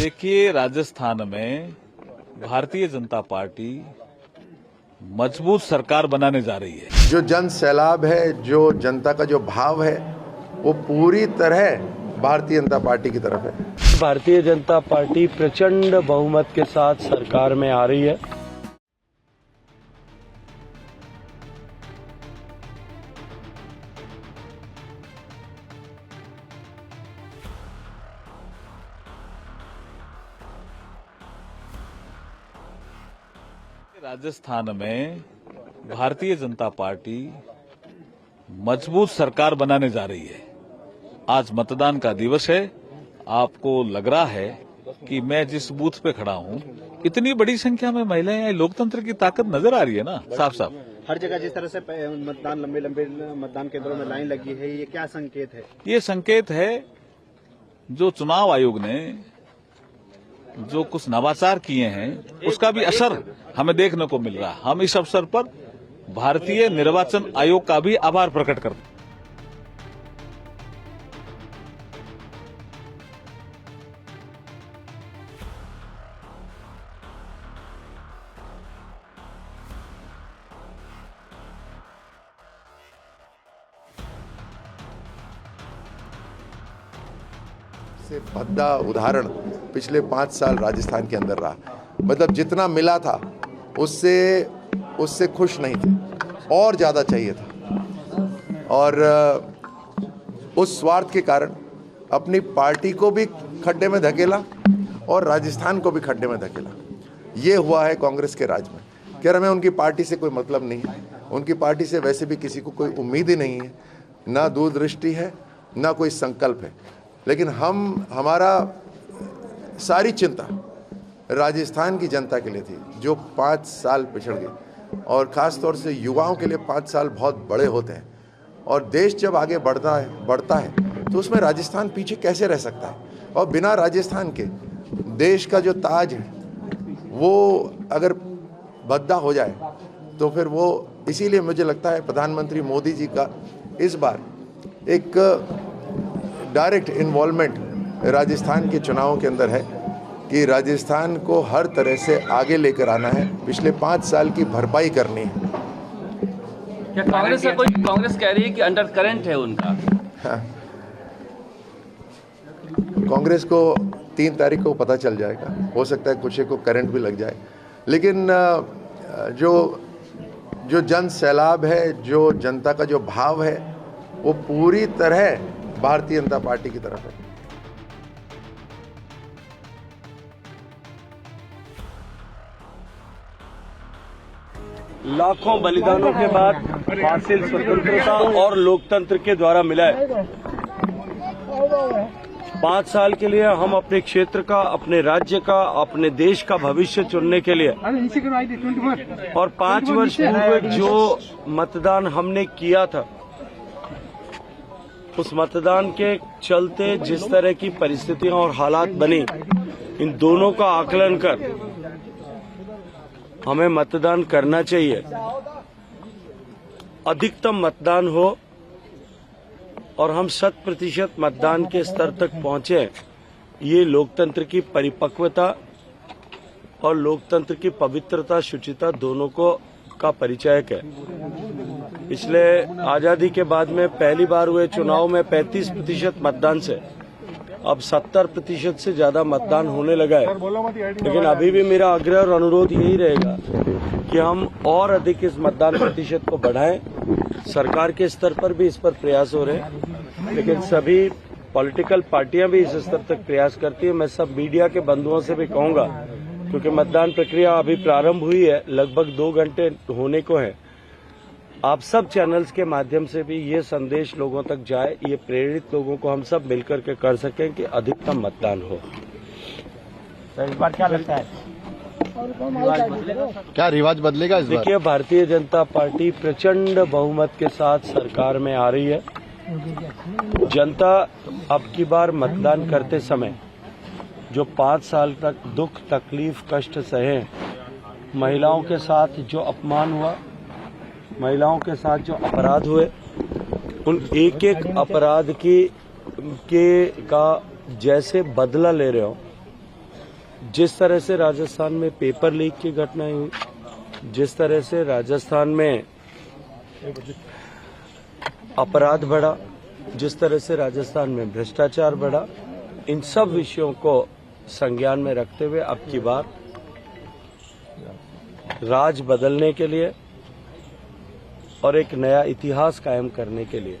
देखिए, राजस्थान में भारतीय जनता पार्टी मजबूत सरकार बनाने जा रही है। जो जन सैलाब है, जो जनता का जो भाव है, वो पूरी तरह भारतीय जनता पार्टी की तरफ है। भारतीय जनता पार्टी प्रचंड बहुमत के साथ सरकार में आ रही है। राजस्थान में भारतीय जनता पार्टी मजबूत सरकार बनाने जा रही है। आज मतदान का दिवस है। आपको लग रहा है कि मैं जिस बूथ पे खड़ा हूं, इतनी बड़ी संख्या में महिलाएं हैं। लोकतंत्र की ताकत नजर आ रही है ना, साफ साफ। हर जगह जिस तरह से मतदान लंबे मतदान केंद्रों में लाइन लगी है, ये क्या संकेत है? ये संकेत है जो चुनाव आयोग ने जो कुछ नवाचार किए हैं, उसका भी असर हमें देखने को मिल रहा है। हम इस अवसर पर भारतीय निर्वाचन आयोग का भी आभार प्रकट करते हैं। से भद्दा उदाहरण पिछले 5 साल राजस्थान के अंदर रहा। मतलब जितना मिला था उससे खुश नहीं थे, और ज़्यादा चाहिए था। और उस स्वार्थ के कारण अपनी पार्टी को भी खड्डे में धकेला और राजस्थान को भी खड्डे में धकेला। ये हुआ है कांग्रेस के राज में। कह रहे, हमें उनकी पार्टी से कोई मतलब नहीं है, उनकी पार्टी से वैसे भी किसी को कोई उम्मीद ही नहीं है, ना दूरदृष्टि है, ना कोई संकल्प है। लेकिन हमारा सारी चिंता राजस्थान की जनता के लिए थी, जो 5 साल पिछड़ गई। और ख़ास तौर से युवाओं के लिए 5 साल बहुत बड़े होते हैं। और देश जब आगे बढ़ता है तो उसमें राजस्थान पीछे कैसे रह सकता है? और बिना राजस्थान के देश का जो ताज है वो अगर भद्दा हो जाए तो फिर वो, इसीलिए मुझे लगता है प्रधानमंत्री मोदी जी का इस बार एक डायरेक्ट इन्वॉल्वमेंट राजस्थान के चुनावों के अंदर है कि राजस्थान को हर तरह से आगे लेकर आना है। पिछले 5 साल की भरपाई करनी है। क्या कांग्रेस कह रही है कि अंडर करंट है उनका? हाँ। कांग्रेस को 3 तारीख को पता चल जाएगा। हो सकता है कुछ को करंट भी लग जाए, लेकिन जो जन सैलाब है, जो जनता का जो भाव है, वो पूरी तरह भारतीय जनता पार्टी की तरफ है। लाखों बलिदानों के बाद हासिल स्वतंत्रता और लोकतंत्र के द्वारा मिला है। 5 साल के लिए हम अपने क्षेत्र का, अपने राज्य का, अपने देश का भविष्य चुनने के लिए, और 5 वर्ष पूर्व जो मतदान हमने किया था, उस मतदान के चलते जिस तरह की परिस्थितियां और हालात बनी, इन दोनों का आकलन कर हमें मतदान करना चाहिए। अधिकतम मतदान हो और हम 100% मतदान के स्तर तक पहुंचे, ये लोकतंत्र की परिपक्वता और लोकतंत्र की पवित्रता, शुचिता दोनों का परिचायक है। पिछले आजादी के बाद में पहली बार हुए चुनाव में 35% मतदान से अब 70% से ज्यादा मतदान होने लगा है। लेकिन अभी भी मेरा आग्रह और अनुरोध यही रहेगा कि हम और अधिक इस मतदान प्रतिशत को बढ़ाएं। सरकार के स्तर पर भी इस पर प्रयास हो रहे हैं, लेकिन सभी पॉलिटिकल पार्टियां भी इस स्तर तक प्रयास करती हैं। मैं सब मीडिया के बंधुओं से भी कहूंगा, क्योंकि मतदान प्रक्रिया अभी प्रारंभ हुई है, लगभग 2 घंटे होने को है। आप सब चैनल्स के माध्यम से भी ये संदेश लोगों तक जाए, ये प्रेरित लोगों को हम सब मिलकर के कर सकें कि अधिकतम मतदान हो। इस बार क्या लगता है, क्या रिवाज बदलेगा इस बार? देखिए, भारतीय जनता पार्टी प्रचंड बहुमत के साथ सरकार में आ रही है। जनता अब की बार मतदान करते समय जो 5 साल तक दुख, तकलीफ, कष्ट सहे, महिलाओं के साथ जो अपमान हुआ, महिलाओं के साथ जो अपराध हुए, उन एक एक अपराध का जैसे बदला ले रहे हो, जिस तरह से राजस्थान में पेपर लीक की घटनाएं हुई, जिस तरह से राजस्थान में अपराध बढ़ा, जिस तरह से राजस्थान में भ्रष्टाचार बढ़ा, इन सब विषयों को संज्ञान में रखते हुए अब की बार राज बदलने के लिए और एक नया इतिहास कायम करने के लिए